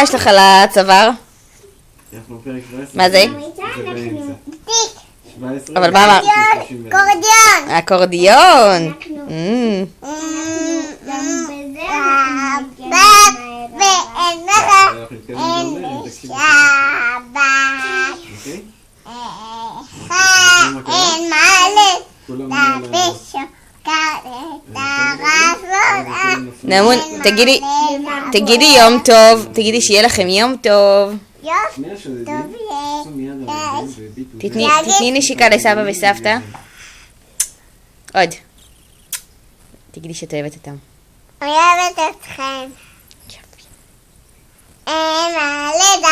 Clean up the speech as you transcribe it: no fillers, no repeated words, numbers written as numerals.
מה יש לך על הצוואר? אנחנו בפרק 17. מה זה? אבל מה אמר? קורדיון. אקורדיון. אין מעלה. נעמון, תגידי יום טוב, תגידי שיהיה לכם יום טוב. תתני נשיקה לסבא וסבתא. עוד. תגידי שאת אוהבת אותם. אוהבת אתכם. אין מעלה.